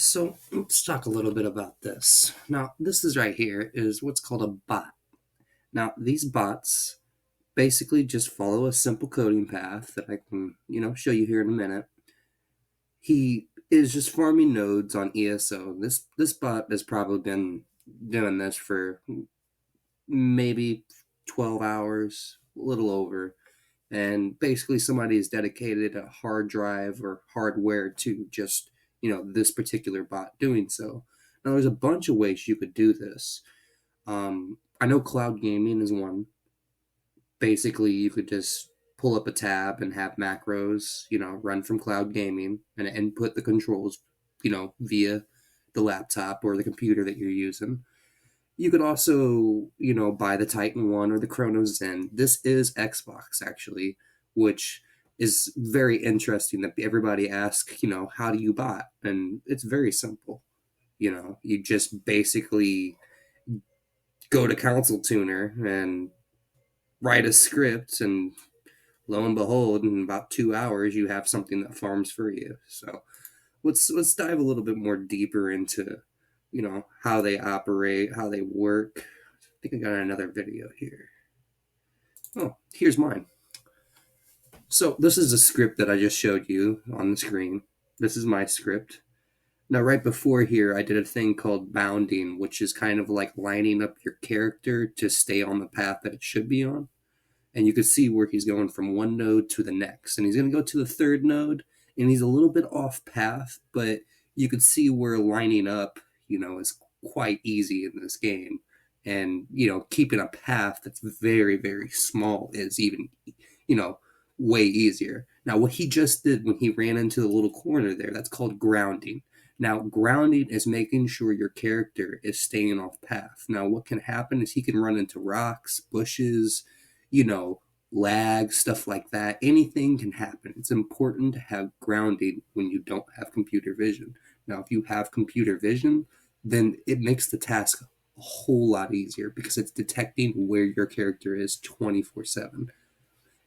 So let's talk a little bit about this. Now, this is right here is what's called a bot. Now, these bots basically just follow a simple coding path that I can, show you here in a minute. He is just farming nodes on ESO. This bot has probably been doing this for maybe 12 hours, a little over. And basically somebody has dedicated a hard drive or hardware to just, this particular bot doing so. Now, there's a bunch of ways you could do this. I know cloud gaming is one. Basically, you could just pull up a tab and have macros, run from cloud gaming and input the controls, via the laptop or the computer that you're using. You could also, buy the Titan 1 or the Chronos Zen. This is Xbox, actually, which is very interesting that everybody asks, how do you bot? And it's very simple. You just basically go to Console Tuner and write a script, and lo and behold, in about 2 hours, you have something that farms for you. So let's dive a little bit more deeper into how they operate, how they work. I think I got another video here. Oh, here's mine. So this is a script that I just showed you on the screen. This is my script. Now, right before here, I did a thing called bounding, which is kind of like lining up your character to stay on the path that it should be on. And you can see where he's going from one node to the next. And he's going to go to the third node, and he's a little bit off path, but you can see where lining up, is quite easy in this game. And, keeping a path that's very, very small is even, way easier. Now, what he just did when he ran into the little corner there, that's called grounding. Now, grounding is making sure your character is staying off path. Now, what can happen is he can run into rocks, bushes, lag, stuff like that. Anything can happen. It's important to have grounding when you don't have computer vision. Now, if you have computer vision, then it makes the task a whole lot easier because it's detecting where your character is 24/7.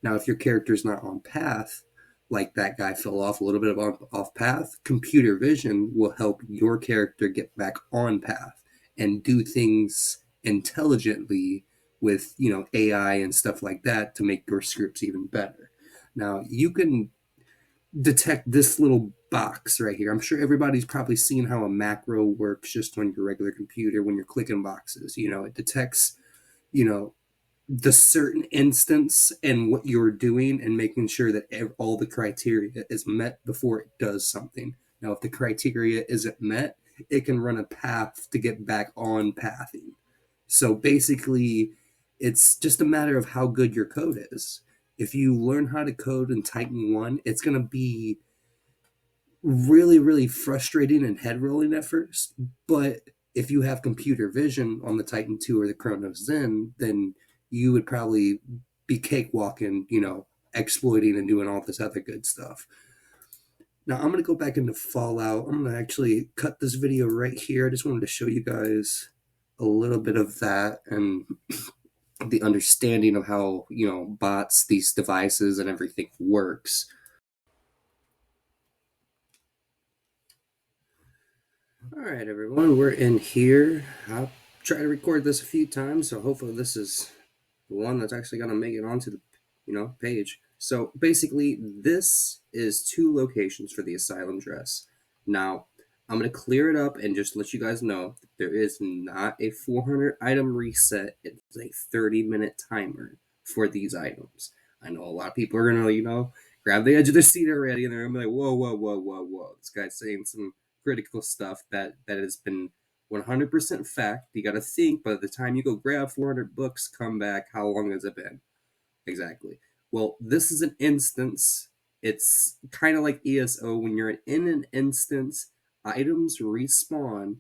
Now, if your character is not on path, like that guy fell off a little bit off path, computer vision will help your character get back on path and do things intelligently with, AI and stuff like that to make your scripts even better. Now, you can detect this little box right here. I'm sure everybody's probably seen how a macro works just on your regular computer when you're clicking boxes. It detects, the certain instance and what you're doing and making sure that all the criteria is met before it does something. Now, if the criteria isn't met, it can run a path to get back on pathing. So basically, it's just a matter of how good your code is. If you learn how to code in Titan 1, it's going to be really, really frustrating and head rolling at first. But if you have computer vision on the Titan 2 or the Chronos Zen, then you would probably be cakewalking, exploiting and doing all this other good stuff. Now, I'm going to go back into Fallout. I'm going to actually cut this video right here. I just wanted to show you guys a little bit of that and the understanding of how, bots, these devices and everything works. All right, everyone, we're in here. I'll try to record this a few times, so hopefully this is the one that's actually going to make it onto the, page. So basically, this is 2 locations for the Asylum dress. Now, I'm going to clear it up and just let you guys know that there is not a 400 item reset. It's a 30-minute timer for these items. I know a lot of people are going to, grab the edge of their seat already, and they're going to be like, whoa, whoa, whoa, whoa, whoa. This guy's saying some critical stuff that has been 100% fact. You got to think, by the time you go grab 400 books, come back, how long has it been? Exactly. Well, this is an instance. It's kind of like ESO. When you're in an instance, items respawn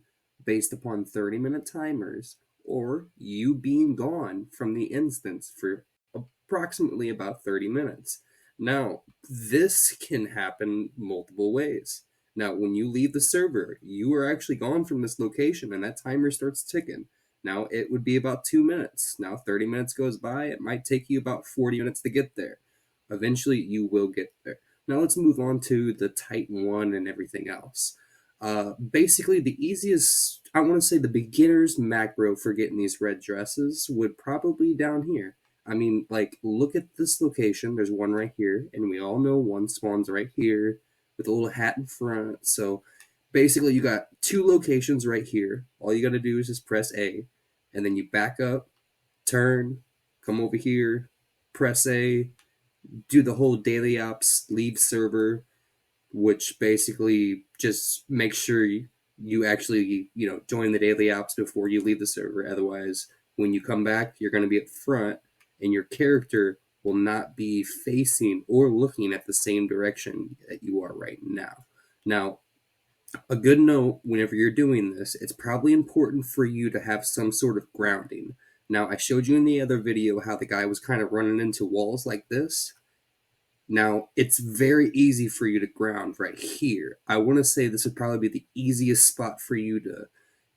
based upon 30-minute timers or you being gone from the instance for approximately about 30 minutes. Now, this can happen multiple ways. Now, when you leave the server, you are actually gone from this location and that timer starts ticking. Now, it would be about 2 minutes. Now, 30 minutes goes by. It might take you about 40 minutes to get there. Eventually, you will get there. Now, let's move on to the Titan 1 and everything else. Basically, the easiest, I want to say the beginner's macro for getting these red dresses would probably be down here. I mean, like, look at this location. There's one right here, and we all know one spawns right here with a little hat in front. So basically, you got two locations right here. All you got to do is just press A, and then you back up, turn, come over here, press A, do the whole daily ops, leave server, which basically just makes sure you actually, join the daily ops before you leave the server. Otherwise, when you come back, you're going to be up front and your character will not be facing or looking at the same direction that you are right now. Now, a good note whenever you're doing this, it's probably important for you to have some sort of grounding. Now, I showed you in the other video how the guy was kind of running into walls like this. Now, it's very easy for you to ground right here. I want to say this would probably be the easiest spot for you to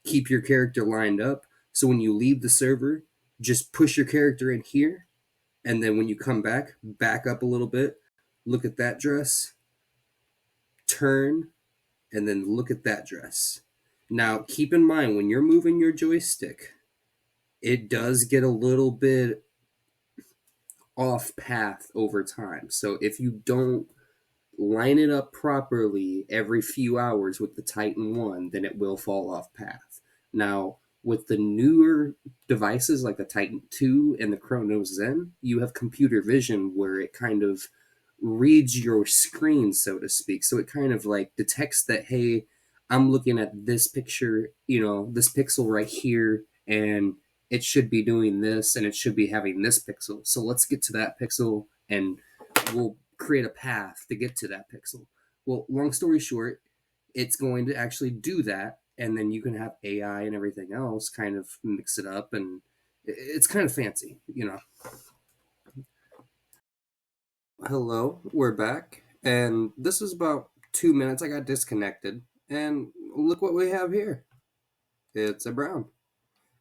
keep your character lined up. So when you leave the server, just push your character in here. And then when you come back, back up a little bit, look at that dress, turn, and then look at that dress. Now, keep in mind, when you're moving your joystick, it does get a little bit off path over time. So if you don't line it up properly every few hours with the Titan 1, then it will fall off path. Now, with the newer devices like the Titan 2 and the Chronos Zen, you have computer vision where it kind of reads your screen, so to speak. So it kind of like detects that, hey, I'm looking at this picture, this pixel right here, and it should be doing this, and it should be having this pixel. So let's get to that pixel, and we'll create a path to get to that pixel. Well, long story short, it's going to actually do that, and then you can have AI and everything else kind of mix it up, and it's kind of fancy. Hello, we're back, and this was about 2 minutes. I got disconnected, and look what we have here. It's a brown.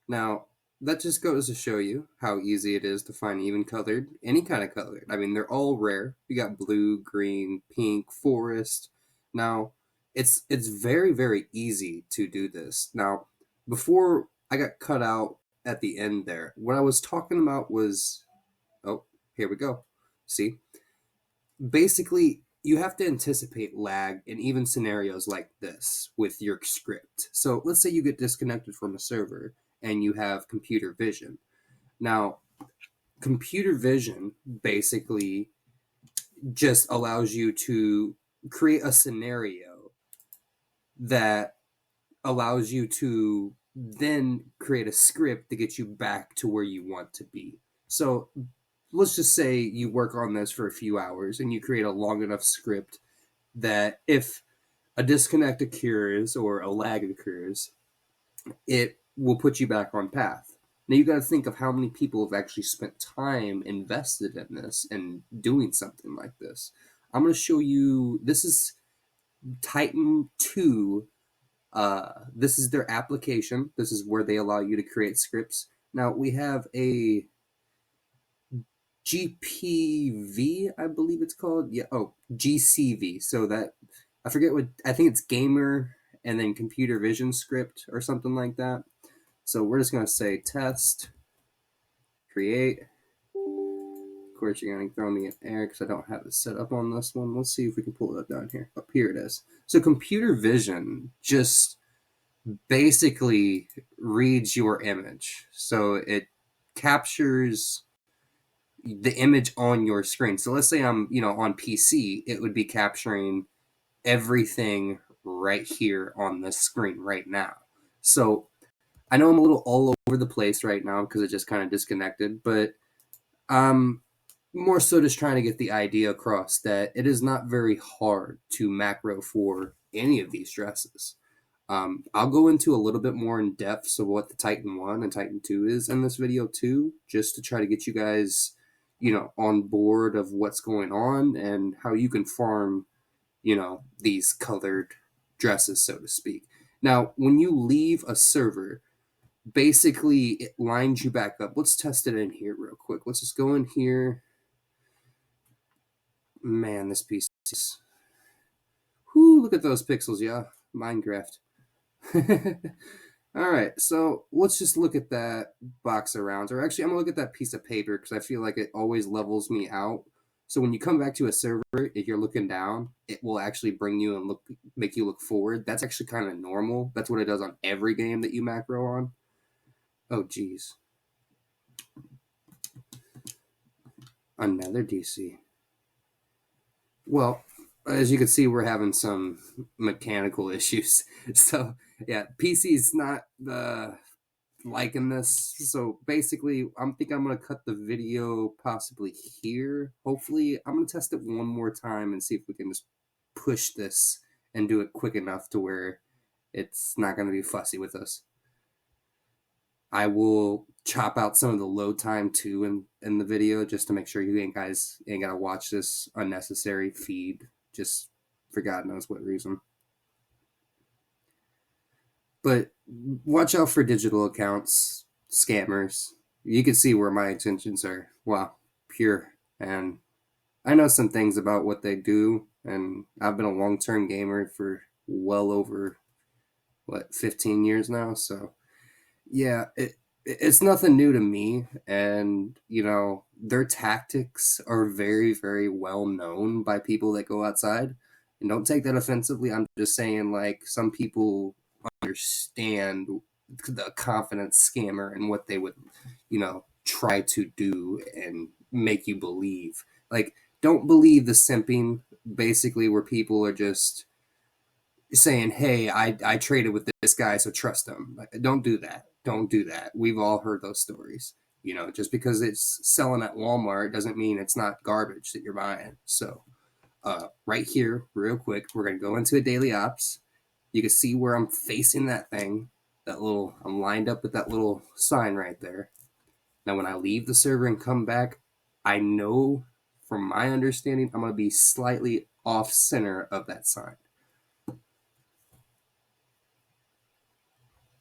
Now, that just goes to show you how easy it is to find even colored, any kind of colored. I mean, they're all rare. You got blue, green, pink, forest. Now, it's very, very easy to do this. Now, before I got cut out at the end there, what I was talking about was, oh, here we go. See? Basically, you have to anticipate lag in even scenarios like this with your script. So let's say you get disconnected from a server and you have computer vision. Now, computer vision basically just allows you to create a scenario that allows you to then create a script to get you back to where you want to be. So let's just say you work on this for a few hours and you create a long enough script that if a disconnect occurs or a lag occurs, it will put you back on path. Now you got to think of how many people have actually spent time invested in this and doing something like this. I'm going to show you, this is Titan 2. This is their application. This is where they allow you to create scripts. Now we have a GPV, I believe it's called. Yeah. Oh, GCV. So that, I forget what, I think it's gamer and then computer vision script or something like that. So we're just going to say test, create. Of course, you're going to throw me an error because I don't have it set up on this one. Let's see if we can pull it up down here. Up here it is. So computer vision just basically reads your image. So it captures the image on your screen. So let's say I'm, on PC, it would be capturing everything right here on this screen right now. So I know I'm a little all over the place right now because it just kind of disconnected, but I'm more so just trying to get the idea across that it is not very hard to macro for any of these dresses. I'll go into a little bit more in depth of what the Titan 1 and Titan 2 is in this video too, just to try to get you guys, on board of what's going on and how you can farm, these colored dresses, so to speak. Now, when you leave a server, basically it lines you back up. Let's test it in here real quick. Let's just go in here. Man, this piece is... Whoo, look at those pixels, yeah. Minecraft. All right, so let's just look at that box of rounds. Or actually, I'm going to look at that piece of paper because I feel like it always levels me out. So when you come back to a server, if you're looking down, it will actually bring you and make you look forward. That's actually kind of normal. That's what it does on every game that you macro on. Oh, geez. Another DC. Well, as you can see, we're having some mechanical issues. So, yeah, PC's not liking this. So basically, I'm going to cut the video possibly here. Hopefully, I'm going to test it one more time and see if we can just push this and do it quick enough to where it's not going to be fussy with us. I will chop out some of the load time too in the video just to make sure you guys ain't got to watch this unnecessary feed just for God knows what reason. But watch out for digital accounts, scammers. You can see where my intentions are, wow, pure. And I know some things about what they do, and I've been a long-term gamer for well over, 15 years now. So, yeah, it's nothing new to me. And, their tactics are very, very well known by people that go outside. And don't take that offensively. I'm just saying, like, some people understand the confident scammer and what they would, try to do and make you believe. Like, don't believe the simping, basically, where people are just saying, "Hey, I traded with this guy, so trust him." Like, don't do that. Don't do that. We've all heard those stories. Just because it's selling at Walmart doesn't mean it's not garbage that you're buying. So, right here, real quick, we're gonna go into a daily ops. You can see where I'm facing that thing. I'm lined up with that little sign right there. Now, when I leave the server and come back, I know from my understanding, I'm going to be slightly off center of that sign.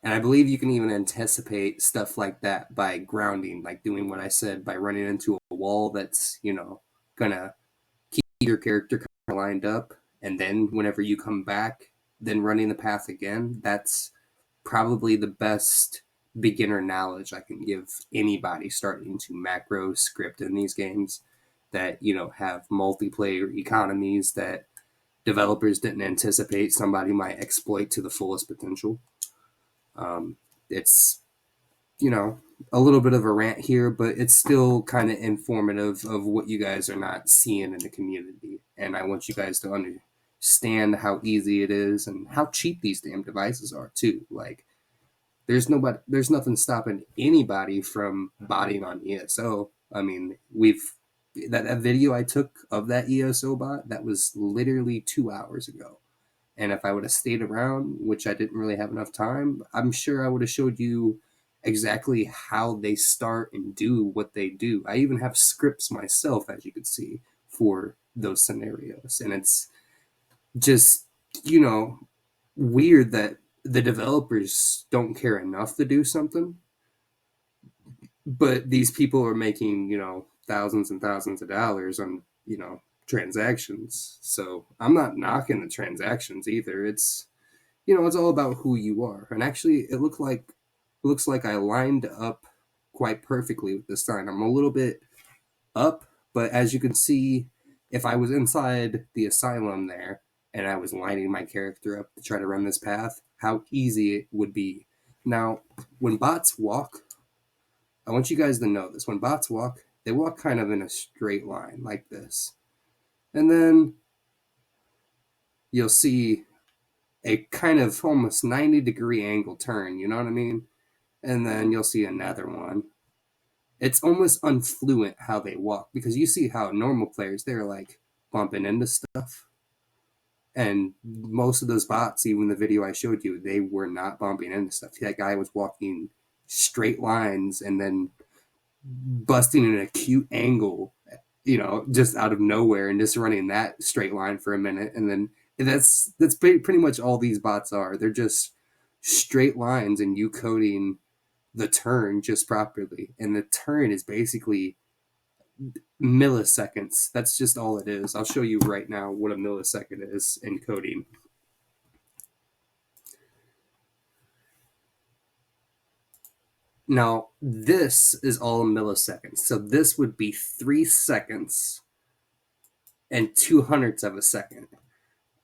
And I believe you can even anticipate stuff like that by grounding, like doing what I said, by running into a wall that's, going to keep your character kind of lined up. And then whenever you come back, then running the path again, that's probably the best beginner knowledge I can give anybody starting to macro script in these games that, have multiplayer economies that developers didn't anticipate somebody might exploit to the fullest potential. It's, a little bit of a rant here, but it's still kind of informative of what you guys are not seeing in the community. And I want you guys to understand how easy it is and how cheap these damn devices are too. Like, there's nothing stopping anybody from botting on ESO. I mean, that video I took of that ESO bot, that was literally 2 hours ago. And if I would have stayed around, which I didn't really have enough time, I'm sure I would have showed you exactly how they start and do what they do. I even have scripts myself, as you can see, for those scenarios. And it's just, weird that the developers don't care enough to do something, but these people are making, thousands and thousands of dollars on, transactions. So I'm not knocking the transactions either. It's, it's all about who you are. And actually, it looks like I lined up quite perfectly with this sign. I'm a little bit up, but as you can see, if I was inside the asylum there and I was lining my character up to try to run this path, how easy it would be. Now, when bots walk, I want you guys to know this. When bots walk, they walk kind of in a straight line like this. And then you'll see a kind of almost 90-degree angle turn, you know what I mean? And then you'll see another one. It's almost unfluent how they walk, because you see how normal players, they're like bumping into stuff. And most of those bots, even the video I showed you, they were not bumping into stuff. That guy was walking straight lines and then busting an acute angle, just out of nowhere, and just running that straight line for a minute. And then that's pretty much all these bots are. They're just straight lines and you coding the turn just properly. And the turn is basically milliseconds. That's just all it is. I'll show you right now what a millisecond is in coding. Now, this is all in milliseconds. So this would be 3 seconds and 200ths of a second.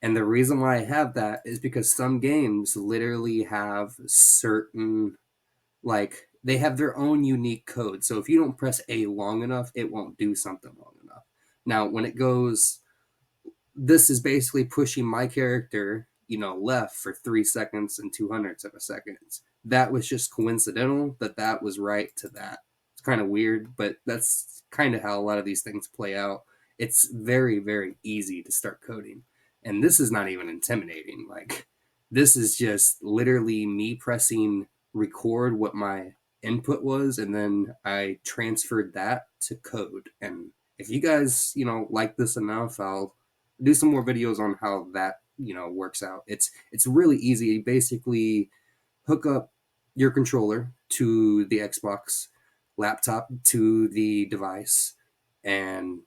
And the reason why I have that is because some games literally have certain, like, they have their own unique code. So if you don't press A long enough, it won't do something long enough. Now, when it goes, this is basically pushing my character, left for 3 seconds and 200ths of a second. That was just coincidental that was right to that. It's kind of weird, but that's kind of how a lot of these things play out. It's very, very easy to start coding. And this is not even intimidating. Like, this is just literally me pressing record what my input was, and then I transferred that to code. And if you guys, like this enough, I'll do some more videos on how that works out. It's really easy. You basically hook up your controller to the Xbox laptop to the device, and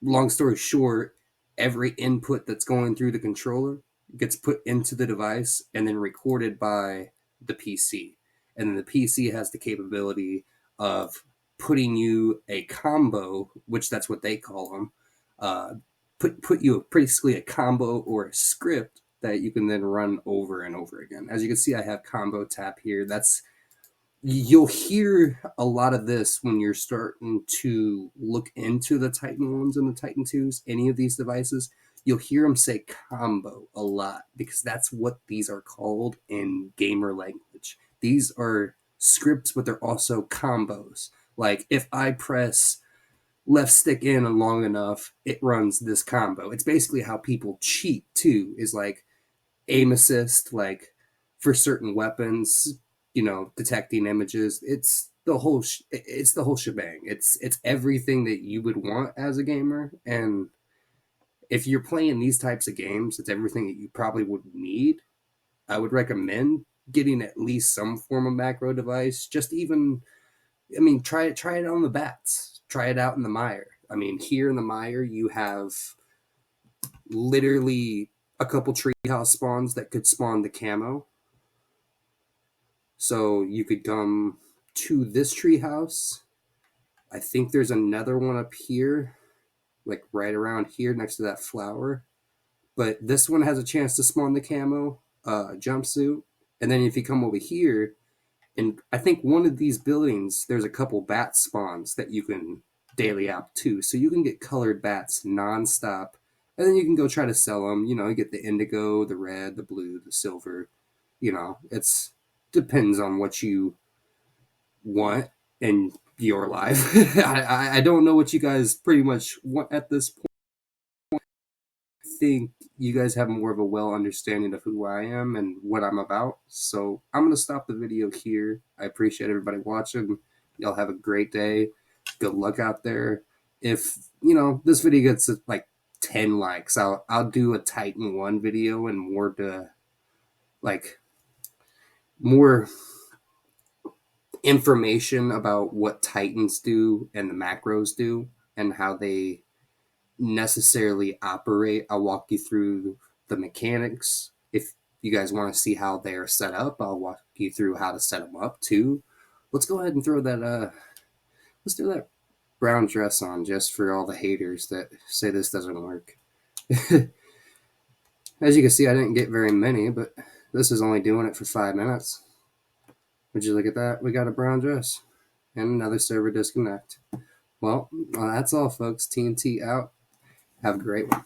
long story short, every input that's going through the controller gets put into the device and then recorded by the PC. And then the PC has the capability of putting you a combo, which that's what they call them, put you basically a combo or a script that you can then run over and over again. As you can see, I have combo tap here. You'll hear a lot of this when you're starting to look into the Titan 1s and the Titan 2s, any of these devices. You'll hear them say combo a lot because that's what these are called in gamer language. These are scripts, but they're also combos. Like if I press left stick in long enough, it runs this combo. It's basically how people cheat too, is like aim assist, like for certain weapons, detecting images. It's the whole shebang. It's everything that you would want as a gamer. And if you're playing these types of games, it's everything that you probably would need. I would recommend getting at least some form of macro device. Just even, I mean, try it on the bats. Try it out in the mire. I mean, here in the mire, you have literally a couple treehouse spawns that could spawn the camo. So you could come to this treehouse. I think there's another one up here, like right around here next to that flower. But this one has a chance to spawn the camo jumpsuit. And then if you come over here, and I think one of these buildings, there's a couple bat spawns that you can daily out too. So you can get colored bats nonstop. And then you can go try to sell them. You get the indigo, the red, the blue, the silver. It's depends on what you want in your life. I don't know what you guys pretty much want at this point. I think you guys have more of a well understanding of who I am and what I'm about. So I'm going to stop the video here. I appreciate everybody watching. Y'all have a great day. Good luck out there. If, this video gets like 10 likes, I'll do a Titan 1 video and more information about what Titans do and the macros do and how they necessarily operate. I'll walk you through the mechanics. If you guys want to see how they're set up, I'll walk you through how to set them up too. Let's go ahead and throw that let's do that brown dress on just for all the haters that say this doesn't work. As you can see, I didn't get very many, but this is only doing it for 5 minutes. Would you look at that? We got a brown dress and another server disconnect. Well, that's all, folks. TNT out. Have a great one.